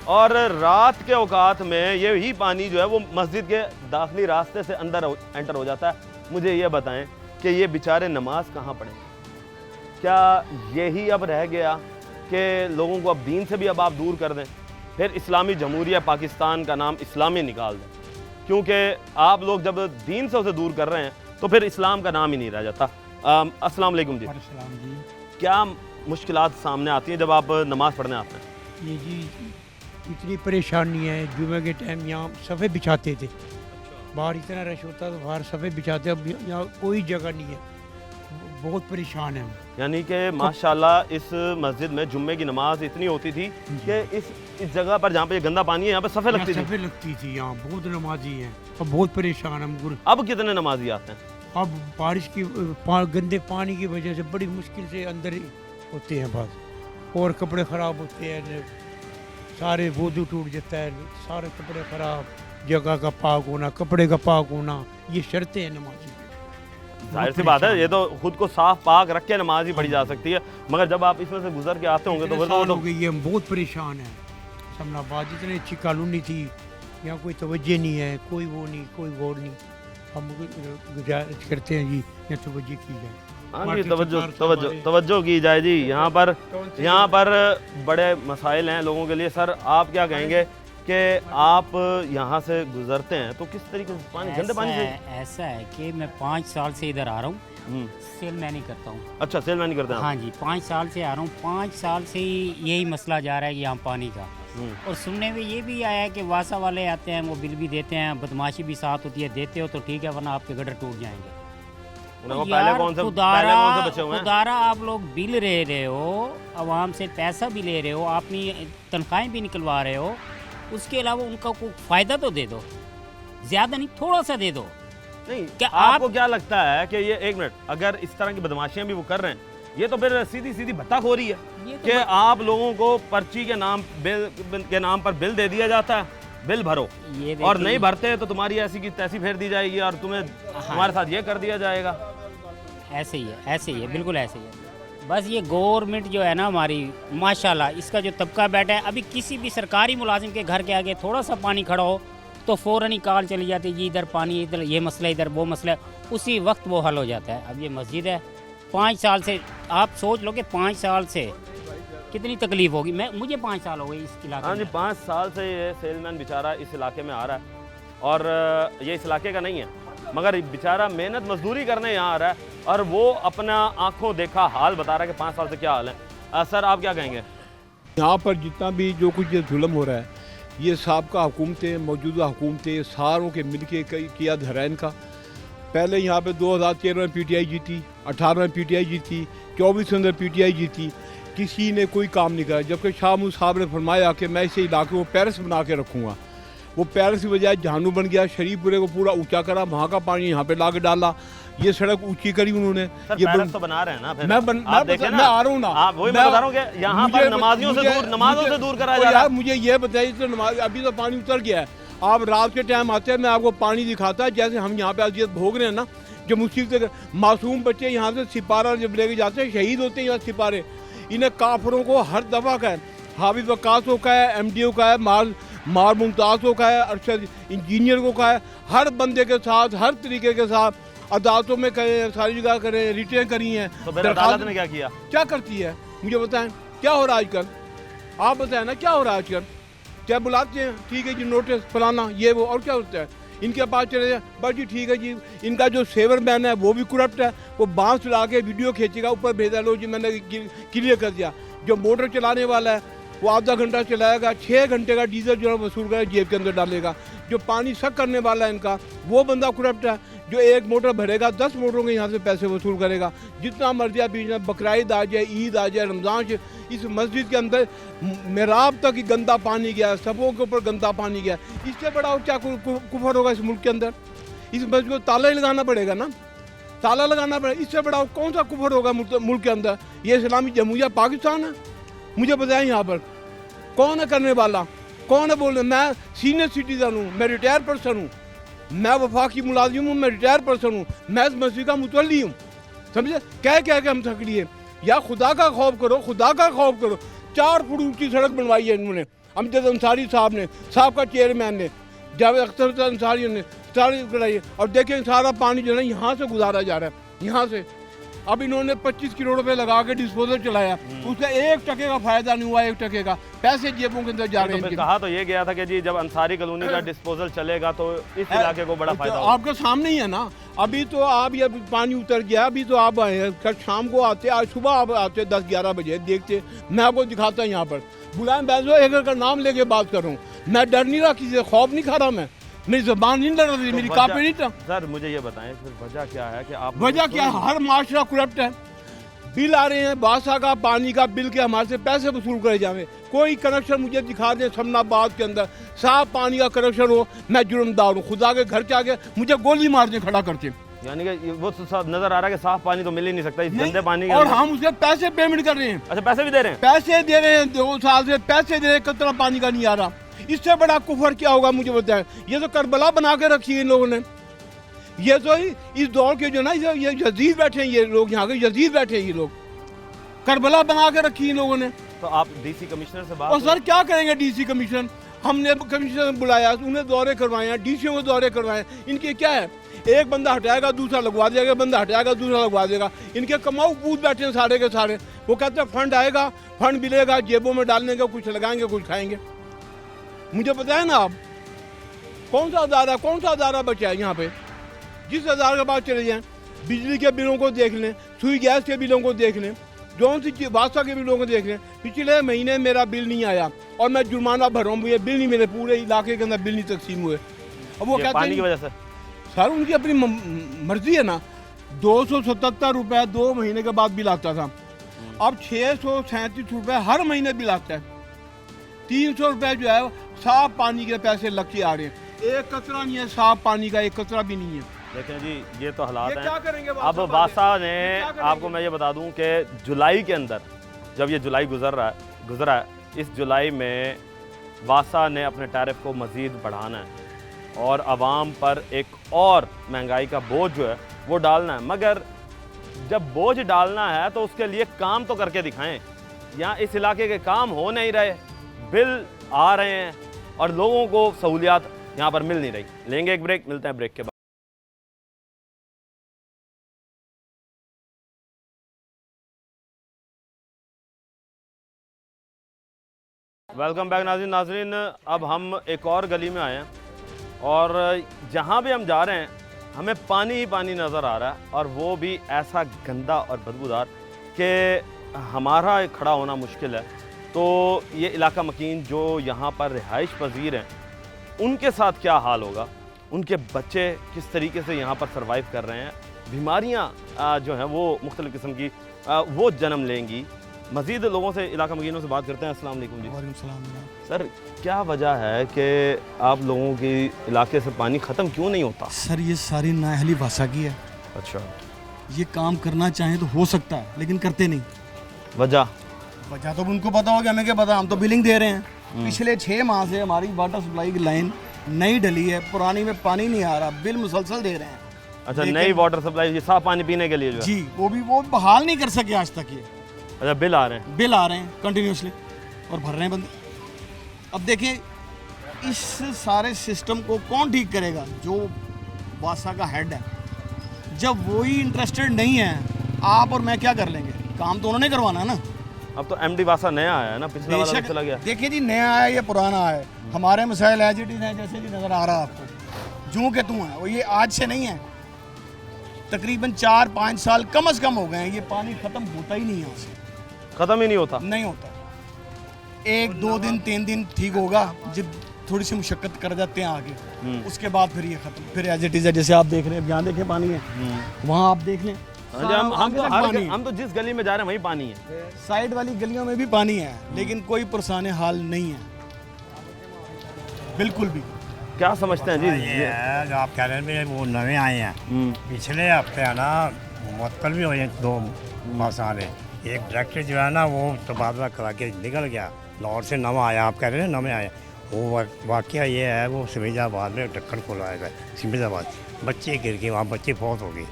और रात के औकात में यही पानी जो है वो मस्जिद के दाखिली रास्ते से अंदर एंटर हो जाता है। मुझे ये बताएं कि ये बेचारे नमाज कहाँ पढ़ें? क्या यही अब रह गया कि लोगों को अब दीन से भी अब आप दूर कर दें, फिर इस्लामी जमहूरिया पाकिस्तान का नाम इस्लामी निकाल दें? क्योंकि आप लोग जब दीन से उसे दूर कर रहे हैं तो फिर इस्लाम का नाम ही नहीं रह जाता। अस्सलाम वालेकुम जी। क्या मुश्किलात सामने आती हैं जब आप नमाज़ पढ़ने आते हैं? ये जी इतनी परेशानी है। जुमे के टाइम यहाँ सफ़े बिछाते थे, बाहर इतना रश होता तो बाहर सफ़े बिछाते, अब यहाँ कोई जगह नहीं है, बहुत परेशान है। यानी कि माशाल्लाह इस मस्जिद में जुम्मे की नमाज इतनी होती थी कि इस जगह पर जहाँ पे गंदा पानी है यहाँ पे सफ़े लगती थी। यहाँ बहुत नमाजी हैं, अब बहुत परेशान हम। अब कितने नमाजी आते हैं? अब बारिश की गंदे पानी की वजह से बड़ी मुश्किल से अंदर होते हैं बस, और कपड़े ख़राब होते हैं, सारे वुज़ू टूट जाता है, सारे कपड़े ख़राब, जगह का पाक होना, कपड़े का पाक होना, ये शर्तें हैं नमाजी। जाहिर सी बात है, ये तो खुद को साफ पाक रख के नमाज ही पढ़ी जा सकती है, मगर जब आप इसमें से गुजर के आते होंगे तो फिर तो ये हम बहुत परेशान हैं। समनाबाद इतनी अच्छी कॉलोनी थी, यहाँ कोई तवज्जो नहीं है, कोई वो नहीं, कोई गौर नहीं। हम गुजारिश करते हैं जी यहाँ तवज्जो की जाए। हाँ जी, तवज्जो की जाए जी। यहाँ पर बड़े मसाइल हैं लोगों के लिए। सर आप क्या कहेंगे कि आप यहाँ से गुजरते हैं तो किस तरीके से पानी, गंदे पानी से? ऐसा है कि मैं 5 साल से इधर आ रहा हूँ, सेल मैन ही करता हूँ। अच्छा, सेल मैन करते हैं? हाँ जी, 5 साल से आ रहा हूँ। 5 साल से यही मसला जा रहा है यहाँ पानी का। और सुनने में ये भी आया है कि वासा वाले आते हैं, वो बिल भी देते हैं, बदमाशी भी साथ होती है, देते हो तो ठीक है वरना आपके गटर टूट जाएंगे। खुदारा आप लोग बिल ले रहे हो, आवाम से पैसा भी ले रहे हो, अपनी तनख्वाहें भी निकलवा रहे हो, उसके अलावा उनका कोई फ़ायदा तो दे दो, ज़्यादा नहीं, थोड़ा सा दे दो। नहीं, क्या आपको क्या लगता है कि ये, एक मिनट, अगर इस तरह की बदमाशियां भी वो कर रहे हैं, ये तो फिर सीधी सीधी भत्ताखोरी है कि आप लोगों को पर्ची के नाम, बिल के नाम पर बिल दे दिया जाता है, बिल भरो, और नहीं भरते तो तुम्हारी ऐसी की तैसी फेर दी जाएगी और तुम्हें तुम्हारे साथ ये कर दिया जाएगा। ऐसे ही है, ऐसे ही है, बिल्कुल ऐसे ही है। बस ये गवर्नमेंट जो है ना हमारी, माशाल्लाह इसका जो तबका बैठा है, अभी किसी भी सरकारी मुलाजिम के घर के आगे थोड़ा सा पानी खड़ा हो तो फ़ौरन ही कॉल चली जाती है जी, इधर पानी, इधर ये मसला, इधर वो मसला, उसी वक्त वो हल हो जाता है। अब ये मस्जिद है, 5 साल से, आप सोच लो कि 5 साल से कितनी तकलीफ़ होगी। मुझे 5 साल हो गए इस इलाके। हाँ जी, 5 साल से ये सेलमैन बेचारा इस इलाके में आ रहा है और ये इस इलाके का नहीं है, मगर बेचारा मेहनत मजदूरी करने यहाँ आ रहा है और वो अपना आंखों देखा हाल बता रहा है कि 5 साल से क्या हाल है। सर आप क्या कहेंगे? यहाँ पर जितना भी जो कुछ ये जुल्म हो रहा है, ये साबका हुकूमतें, मौजूदा हुकूमतें, सारों के मिल के किया धराइन का। पहले यहाँ पे 2013 में PTI जीती, 18 में PTI जीती, 24 में अंदर PTI जीती, किसी ने कोई काम नहीं करा। जबकि शाह महमूद साहब ने फरमाया कि मैं इसे इलाके को पेरिस बना के रखूँगा, वो पेरिस की बजाय जहानू बन गया। शरीफपुरे को पूरा ऊंचा करा, वहाँ का पानी यहाँ पे ला के डाला, ये सड़क ऊंची करी उन्होंने। ये तो बना रहे हैं ना, फिर मैं आ रहा हूँ ना, वही मैं बता रहा हूँ कि यहाँ पर नमाजियों से दूर कराया जा रहा है। मुझे ये बताइए, तो नमाज अभी तो पानी उतर गया है, आप रात के टाइम आते हैं, मैं आपको पानी दिखाता है जैसे हम यहाँ पे अजियत भोग रहे हैं ना, जो मुश्किल से मासूम बच्चे यहाँ से सिपारा जब लेके जाते हैं, शहीद होते हैं यहाँ सिपारे। इन्हें काफरों को हर दफ़ा का है, हाफिज वकासों का है, MDO का है, मार मुमताज़ों का है, अरशद इंजीनियर का है, हर बंदे के साथ, हर तरीके के साथ अदालतों में करें, सारी जगह करें, रिटें करी हैं। तो अदालत ने क्या किया? क्या करती है मुझे बताएं, क्या हो रहा है आजकल? आप बताएं ना क्या हो रहा है आजकल? क्या बुलाते हैं, ठीक है जी, नोटिस फलाना ये वो, और क्या होता है? इनके पास चले जाए, बस जी ठीक है जी। इनका जो सेवर मैन है वो भी करप्ट है, वो बांस ला के वीडियो खींचेगा, ऊपर भेजा, लो जी मैंने क्लियर कर दिया। जो मोटर चलाने वाला है वो आधा घंटा चलाएगा, 6 घंटे का डीजल जो है वसूल कर जेब के अंदर डालेगा। जो पानी सक करने वाला है इनका, वो बंदा करप्ट है, जो 1 मोटर भरेगा 10 मोटरों के यहाँ से पैसे वसूल करेगा। जितना मर्जी आप बीच में बकरीद आ जाए, ईद आ जाए, रमज़ान से, इस मस्जिद के अंदर मेराब तक ही गंदा पानी गया, सबों के ऊपर गंदा पानी गया। इससे बड़ा क्या कुफर होगा इस मुल्क के अंदर? इस मस्जिद को ताला ही लगाना पड़ेगा ना, ताला लगाना पड़ेगा। इससे बड़ा कौन सा कुफर होगा मुल्क के अंदर? ये इस्लामी जमहूरिया पाकिस्तान है? मुझे बताएं यहाँ पर कौन है करने वाला, कौन है बोलने? मैं सीनियर सिटीज़न हूँ, मैं रिटायर पर्सन हूँ, मैं वफाकी मुलाजिम हूँ, मैं रिटायर पर्सन हूँ, मैं इस मस्जिद का मुतवल्ली हूँ। समझे? कह के हम थक लिए। या खुदा का खौफ करो, खुदा का खौफ करो। 4 फुट ऊंची सड़क बनवाई है इन्होंने, अमजद अंसारी साहब ने, साहब का चेयरमैन ने, जावेद अख्तर अंसारी ने सारी कराई है। और देखें सारा पानी जो है ना यहाँ से गुजारा जा रहा है, यहाँ से। अब इन्होंने 25 करोड़ रुपए लगा के डिस्पोजल चलाया, उसका 1 टके का फायदा नहीं हुआ, 1 टके का। पैसे जेबों के अंदर जा रहे हैं। कहा तो ये गया था कि जी जब अंसारी कॉलोनी का डिस्पोजल चलेगा तो इस इलाके को बड़ा फायदा होगा। आपके सामने ही है ना। अभी तो आप ये पानी उतर गया, अभी तो आप आए हैं, कल शाम को आते, आज सुबह आप आते 10-11 बजे देखते। मैं आपको दिखाता हूँ यहाँ पर। बुलाएं बैजो एक का नाम लेके बात कर रहा हूँ। मैं डर नहीं रहा, किसी से खौफ नहीं खा रहा, मैं मेरी ज़बान नहीं लड़ रही, मेरी कापे नहीं था। सर मुझे ये बताएं फिर वजह क्या है कि आप? वजह क्या है? हर माशरा करप्ट है। बिल आ रहे हैं बादशाह का, पानी का बिल के हमारे से पैसे वसूल करे जावे। कोई कनेक्शन मुझे दिखा दें समनाबाद के अंदर साफ पानी का कनेक्शन हो, मैं जुर्मदार हूँ। खुदा के घर के आगे मुझे गोली मार दें खड़ा करके। यानी कि वो नजर आ रहा है कि साफ पानी तो मिल ही नहीं सकता इस गंदे पानी के। और हम उसे पैसे पेमेंट कर रहे हैं। अच्छा पैसे भी दे रहे हैं? पैसे दे रहे हैं, 2 साल से पैसे दे रहे हैं, कतरा पानी का नहीं आ रहा। इससे बड़ा कुफर क्या होगा मुझे बताएं? ये तो करबला बना के रखी है इन लोगों ने। ये तो इस दौर के जो ना ये यजीद बैठे हैं, ये लोग यहाँ के यजीद बैठे हैं, ये लोग करबला बना के रखी इन लोगों ने। तो आप डीसी कमिश्नर से बात? और सर क्या करेंगे डीसी कमिश्नर? हमने कमिश्नर बुलाया, उन्हें दौरे करवाए हैं, डीसीओ को दौरे करवाए। इनके क्या है, एक बंदा हटाएगा दूसरा लगवा देगा, बंदा हटाएगा दूसरा लगवा देगा। इनके कमाऊ पूत बैठे हैं सारे के सारे। वो कहते हैं फंड आएगा, फंड मिलेगा, जेबों में डालने का, कुछ लगाएंगे कुछ खाएंगे। मुझे बताएं ना आप, कौन सा अदारा बचा है यहाँ पे? जिस अदारे के पास चले जाएं, बिजली के बिलों को देख लें, सुई गैस के बिलों को देख लें, जौन सी बादशाह के बिलों को देख लें। पिछले महीने मेरा बिल नहीं आया और मैं जुर्माना भर रहा हूँ, ये बिल नहीं, मेरे पूरे इलाके के अंदर बिल नहीं तकसीम हुए। अब वो कहते पानी की वजह से? सर उनकी अपनी मर्जी है ना। 277 रुपये 2 महीने के बाद बिल आता था, अब 637 रुपये हर महीने बिल आता है। 300 रुपये जो है साफ पानी के पैसे लग के आ रहे हैं। एक कचरा नहीं है साफ पानी का, एक कचरा भी नहीं है। देखें जी ये तो हालात हैं। क्या करेंगे अब बादशाह ने, आपको मैं ये बता दूं कि जुलाई के अंदर, जब ये जुलाई गुजरा है, इस जुलाई में बादशाह ने अपने टैरिफ को मज़ीद बढ़ाना है और आवाम पर एक और महंगाई का बोझ जो है वो डालना है। मगर जब बोझ डालना है तो उसके लिए काम तो करके दिखाएं। यहाँ इस इलाके के काम हो नहीं रहे, बिल आ रहे हैं और लोगों को सहूलियात यहाँ पर मिल नहीं रही। लेंगे एक ब्रेक, मिलते हैं ब्रेक के बाद। वेलकम बैक नाज़रीन। अब हम एक और गली में आए हैं और जहाँ भी हम जा रहे हैं हमें पानी ही पानी नज़र आ रहा है, और वो भी ऐसा गंदा और बदबूदार कि हमारा खड़ा होना मुश्किल है। तो ये इलाका मकीन जो यहाँ पर रिहाइश पजीर हैं उनके साथ क्या हाल होगा, उनके बच्चे किस तरीके से यहाँ पर सर्वाइव कर रहे हैं, बीमारियाँ जो हैं वो मुख्तलिफ़ किस्म की वो जन्म लेंगी। मज़ीद लोगों से, इलाका मकीनों से बात करते हैं। अस्सलाम वालेकुम जी। वालेकुम सलाम। सर क्या वजह है कि आप लोगों के इलाके से पानी ख़त्म क्यों नहीं होता? सर ये सारी नाअहली भाषा की है। अच्छा। ये काम करना चाहें तो हो सकता है लेकिन करते नहीं। वजह तो उनको पता होगा, हमें क्या पता, हम तो बिलिंग दे रहे हैं। पिछले 6 माह से हमारी वाटर सप्लाई की लाइन नई डली है, पुरानी में पानी नहीं आ रहा, बिल मुसलसल दे रहे हैं। अच्छा, नई वाटर सप्लाई साफ पानी पीने के लिए जो जी, वो बहाल नहीं कर सके आज तक ये। अच्छा, बिल आ रहे हैं कंटिन्यूसली और भर रहे हैं बंदे। अब देखें इस सारे सिस्टम को कौन ठीक करेगा? जो वासा का हेड है। जब वही इंटरेस्टेड नहीं है, आप और मैं क्या कर लेंगे? काम तो उन्होंने करवाना है ना। अब तो एमडी वासा नया आया है ना, पिछला वाला चला गया। देखिए जी, नया आया या पुराना आया, हमारे मसाइल एज इट इज हैं जैसे जी नज़र आ रहा है आपको, जूं के तू है। और ये आज से नहीं है, तकरीबन 4-5 साल कम से कम हो गए हैं। ये पानी ख़त्म होता ही नहीं है, उससे ख़त्म ही नहीं होता। 1-2 दिन 3 दिन ठीक होगा, जब थोड़ी सी मुशक्क़त कर जाते हैं आगे, उसके बाद फिर ये ख़त्म, फिर एज इट इज़ है। जैसे आप देख रहे हैं, यहाँ देखें पानी है, वहाँ आप देख लें। हम तो जिस गली में जा रहे हैं वहीं पानी है। साइड वाली गलियों में भी पानी है, लेकिन कोई पुरसाने हाल नहीं है बिल्कुल भी। क्या समझते हैं जी? ये है जो आप कह रहे हैं वो नए आए हैं, पिछले हफ्ते है ना मुअत्तल भी हुए 2 मसाले। एक डायरेक्टर जो है ना वो तबादला करा के निकल गया, लाहौर से नवा आया, आप कह रहे हैं नवे आए। वो वाकया ये है वो सिमजाबाद में ढक्कन खुलवाया गया, सिमजाबाद बच्चे गिर गए, वहाँ बच्चे फौत हो गई,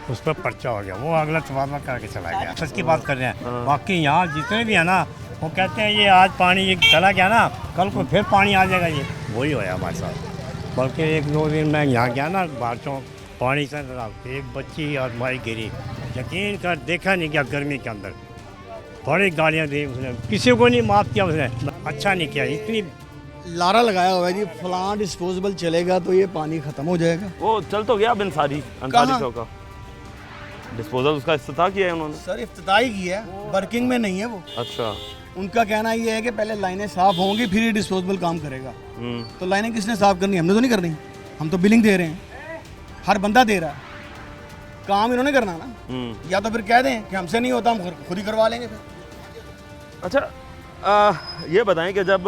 उस पर पर्चा हो गया, वो अगला तबादला करके चला गया। सच की बात कर रहे हैं। बाकी यहाँ जितने भी है ना वो कहते हैं ये आज पानी ये चला गया ना, कल को फिर पानी आ जाएगा, ये वही होया हमारे साथ। बल्कि 1-2 दिन मैं यहाँ गया ना बारिशों पानी से एक बच्ची और माई गिरी, यकीन कर देखा नहीं क्या गर्मी के अंदर, बड़ी गालियाँ दी उसने, किसी को नहीं माफ़ किया उसने, अच्छा नहीं किया। इतनी लारा लगाया हुआ है जी फलां डिस्पोजेबल चलेगा तो ये पानी ख़त्म हो जाएगा। वो चल तो गया अंसारी का डिस्पोजल, उसका इफ्तिताह किया है उन्होंने। सर इफ्तिताह ही किया है, वर्किंग में नहीं है वो। अच्छा, उनका कहना ये है कि पहले लाइनें साफ़ होंगी फिर ये डिस्पोजेबल काम करेगा। तो लाइनें किसने साफ़ करनी? हमने तो नहीं करनी, हम तो बिलिंग दे रहे हैं, हर बंदा दे रहा है, काम इन्होंने करना ना। या तो फिर कह दें कि हमसे नहीं होता, हम खुद ही करवा लेंगे फिर। अच्छा ये बताएं कि जब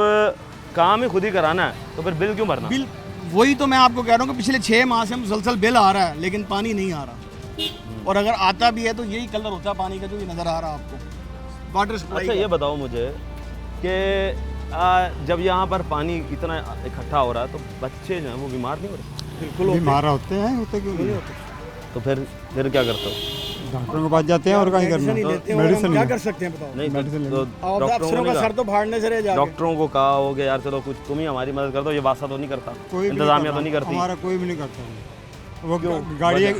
काम ही खुद ही कराना है तो फिर बिल क्यों भरना? बिल वही तो मैं आपको कह रहा हूँ कि पिछले 6 माह से मुसलसल बिल आ रहा है लेकिन पानी नहीं आ रहा, और अगर आता भी है तो यही कलर होता है पानी का जो ये नज़र आ रहा है आपको वाटर सप्लाई। अच्छा ये बताओ मुझे कि जब यहाँ पर पानी इतना इकट्ठा हो रहा है तो बच्चे जो हैं वो बीमार नहीं हो रहे? बिल्कुल बीमार होते हैं, होते क्यों नहीं होते? तो फिर क्या करते हो? डॉक्टर के पास जाते हैं और कहीं करना मेडिसिन क्या कर सकते हैं बताओ? नहीं तो अफसरों का सर तो फाड़ने से रह जाएगा। डॉक्टरों को कहा हो गया यार चलो कुछ तुम ही हमारी मदद कर दो, ये बात तो नहीं करता, इंतजामिया तो नहीं करती, हमारा कोई भी नहीं करता। वो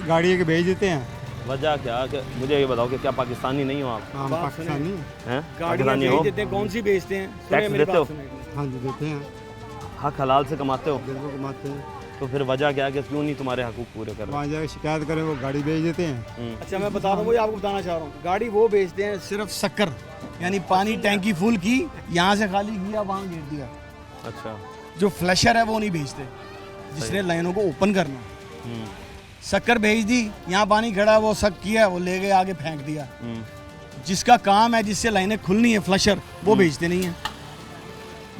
गाड़ी के भेज देते हैं। वजह क्या? मुझे ये बताओ कि क्या पाकिस्तानी नहीं हो आप? पाकिस्तानी हैं? गाड़ियाँ भेज देते हैं, कौन सी बेचते हैं? टैक्स देते हो? हाँ जी देते हैं। हक हलाल से कमाते हो? बिल्कुल कमाते हैं। तो फिर वजह क्या है कि क्यों नहीं तुम्हारे हकूक पूरे कर रहे? वहाँ जाकर शिकायत करें वो गाड़ी भेज देते हैं। अच्छा मैं बता रहा हूँ, वही आपको बताना चाह रहा हूँ, गाड़ी वो बेचते हैं सिर्फ शक्कर, यानी पानी टैंकी फुल की, यहाँ से खाली किया वहाँ गिर दिया। अच्छा, जो फ्लशर है वो नहीं बेचते, जिसने लाइनों को ओपन करना। शक्कर भेज दी, यहाँ पानी खड़ा, वो शक किया, वो ले गए आगे फेंक दिया। जिसका काम है जिससे लाइनें खुलनी है फ्लशर, वो बेचते नहीं है।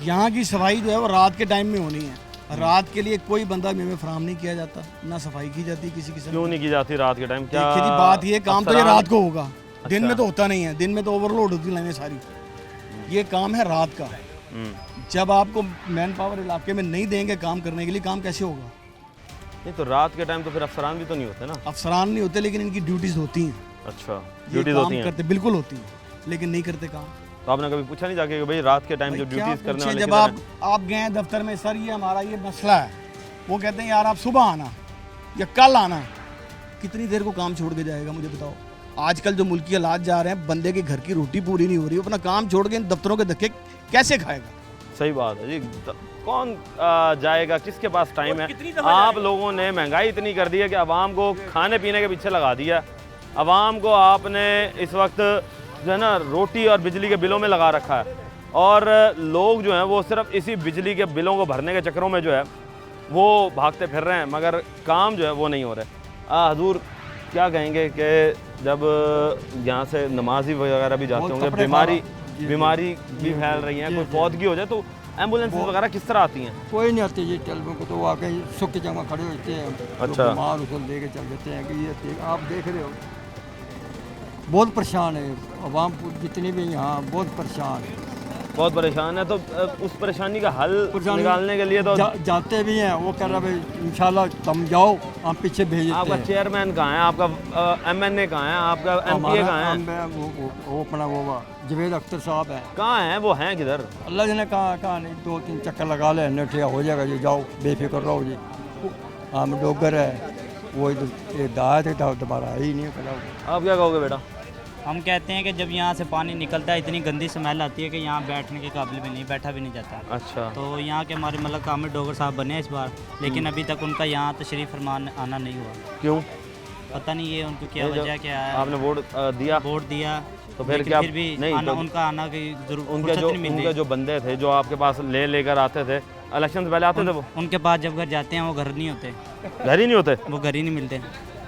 यहाँ की सफाई जो है वो रात के टाइम में होनी है, रात के लिए कोई बंदा में फराहम नहीं किया जाता, ना सफाई की जाती किसी किस्म। क्यों नहीं की जाती रात के टाइम? क्या बात ये काम तो ये रात को होगा, दिन में तो होता नहीं है, दिन में तो ओवरलोड होती लाइनें सारी, ये काम है रात का। जब आपको मैन पावर इलाके में नहीं देंगे काम करने के लिए, काम कैसे होगा? नहीं तो रात के टाइम तो फिर अफसरान भी तो नहीं होते ना? अफसरान नहीं होते लेकिन इनकी ड्यूटीज होती हैं। अच्छा, ड्यूटीज होती हैं? करते बिल्कुल होती हैं, लेकिन नहीं करते काम। तो आपने कभी पूछा नहीं जाके कि भाई रात के टाइम जो ड्यूटीज करने वाले, जब आप गए दफ्तर में, सर ये हमारा ये मसला है, वो कहते हैं यार आप सुबह आना या कल आना, कितनी देर को काम छोड़ के जाएगा मुझे बताओ? आजकल जो मुल्की हालात जा रहे हैं, बंदे के घर की रोटी पूरी नहीं हो रही, अपना काम छोड़ के इन दफ्तरों के धक्के कैसे खाएगा? सही बात है जी, कौन जाएगा, किसके पास टाइम है? आप लोगों ने महंगाई इतनी कर दी है कि आवाम को खाने पीने के पीछे लगा दिया। आवाम को आपने इस वक्त जो है ना रोटी और बिजली के बिलों में लगा रखा है, और लोग जो हैं वो सिर्फ इसी बिजली के बिलों को भरने के चक्करों में जो है वो भागते फिर रहे हैं, मगर काम जो है वो नहीं हो रहे। हजूर क्या कहेंगे कि जब यहाँ से नमाजी वगैरह भी जाते होंगे, बीमारी भी फैल रही है, कोई फौतगी हो जाए तो एम्बुलेंस वगैरह किस तरह आती हैं? कोई नहीं आती जी, टेलमों को तो वो आके सुख जगह खड़े होते हैं। अच्छा, बीमार उसको लेके चल देते हैं कि ये आप देख रहे हो, बहुत परेशान है अवाम जितनी भी यहाँ, बहुत परेशान है, बहुत परेशान है। तो उस परेशानी का हल निकालने के लिए तो जाते भी हैं, वो कह रहा है इंशाल्लाह तुम जाओ, हम पीछे भेज देते हैं। आपका चेयरमैन कहाँ है? आपका एमएनए कहाँ है? आपका एमपीए कहाँ है? वो अपना वो जवेद अख्तर साहब है। कहाँ हैं वो? हैं किधर? अल्लाह जी ने कहा नहीं, 2-3 चक्कर लगा ले, नठिया हो जाएगा जी, जाओ बेफिक्र रहो जी। हम डोगर है, वो दायत है, दोबारा ही नहीं है। आप क्या कहोगे बेटा? हम कहते हैं कि जब यहाँ से पानी निकलता है इतनी गंदी स्मेल आती है कि यहाँ बैठने के काबिल भी नहीं, बैठा भी नहीं जाता। अच्छा, तो यहाँ के हमारे मलक कामिल डोगर साहब बने इस बार, लेकिन अभी तक उनका यहाँ तशरीफ फरमान आना नहीं हुआ। क्यों? पता नहीं ये उनको क्या वजह क्या है। आपने वोट दिया तो फिर क्या? फिर भी नहीं आना, उनका आना की उनके जो बंदे थे जो आपके पास लेकर आते थे, इलेक्शन से पहले आते थे, वो उनके पास जब घर जाते हैं वो घर नहीं होते, घर ही नहीं होते, वो घर ही नहीं मिलते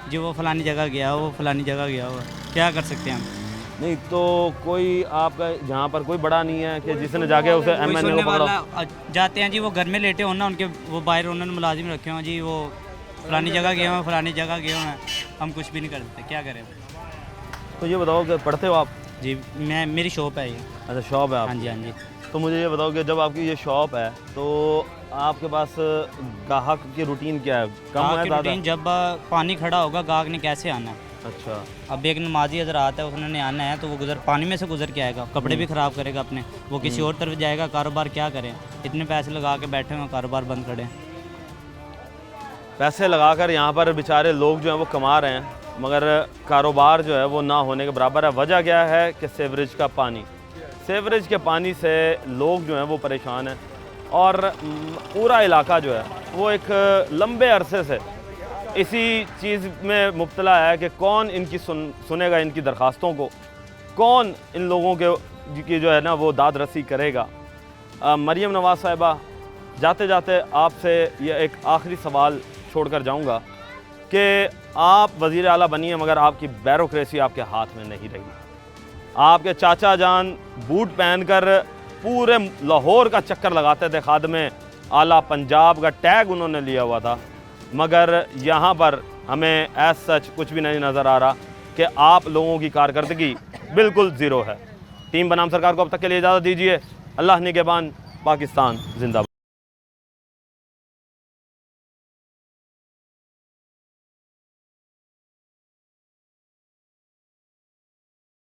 जी। वो फलानी जगह गया, वो फलानी जगह गया हुआ, क्या कर सकते हैं हम? नहीं तो कोई आपका जहाँ पर कोई बड़ा नहीं है कि जिसने जाके उसे एमएनए को पकड़ा? जाते हैं जी, वो घर में लेटे हो ना, उनके वो बाहर उन्होंने मुलाजिम रखे हो जी, वो फलानी जगह गए हुए हैं, फलानी जगह गए हुए हैं, हम कुछ भी नहीं कर सकते, क्या करें। तो ये बताओ कि पढ़ते हो आप? जी मैं, मेरी शॉप है ये। अच्छा शॉप है आप? हाँ जी हाँ जी। तो मुझे ये बताओ कि जब आपकी ये शॉप है तो आपके पास गाहक की रूटीन क्या है? कम है ज़्यादा? रूटीन जब पानी खड़ा होगा गाहक ने कैसे आना है। अच्छा। अब एक नमाजी अगर आता है उसने आना है तो वो पानी में से गुजर के आएगा, कपड़े भी ख़राब करेगा अपने, वो किसी और तरफ जाएगा, कारोबार क्या करें, इतने पैसे लगा के बैठे हुए, कारोबार बंद करें। पैसे लगाकर यहाँ पर बेचारे लोग जो हैं वो कमा रहे हैं, मगर कारोबार जो है वो ना होने के बराबर है। वजह क्या है कि सीवरेज का पानी, सीवरेज के पानी से लोग जो हैं वो परेशान हैं और पूरा इलाका जो है वो एक लंबे अरसे से इसी चीज़ में मुब्तला है कि कौन इनकी सुनेगा इनकी दरख्वास्तों को, कौन इन लोगों के की जो है ना वो दाद रसी करेगा। मरियम नवाज़ साहिबा, जाते जाते आपसे ये एक आखिरी सवाल छोड़कर जाऊंगा कि आप वज़ीर आला बनी है मगर आपकी ब्यूरोक्रेसी आपके हाथ में नहीं रही। आपके चाचा जान बूट पहनकर पूरे लाहौर का चक्कर लगाते थे, खादमे आला पंजाब का टैग उन्होंने लिया हुआ था, मगर यहाँ पर हमें एज सच कुछ भी नहीं नज़र आ रहा कि आप लोगों की कारकर्दगी बिल्कुल ज़ीरो है। टीम बनाम सरकार को अब तक के लिए इजाज़त दीजिए। अल्लाह निगहबान, पाकिस्तान जिंदाबाद।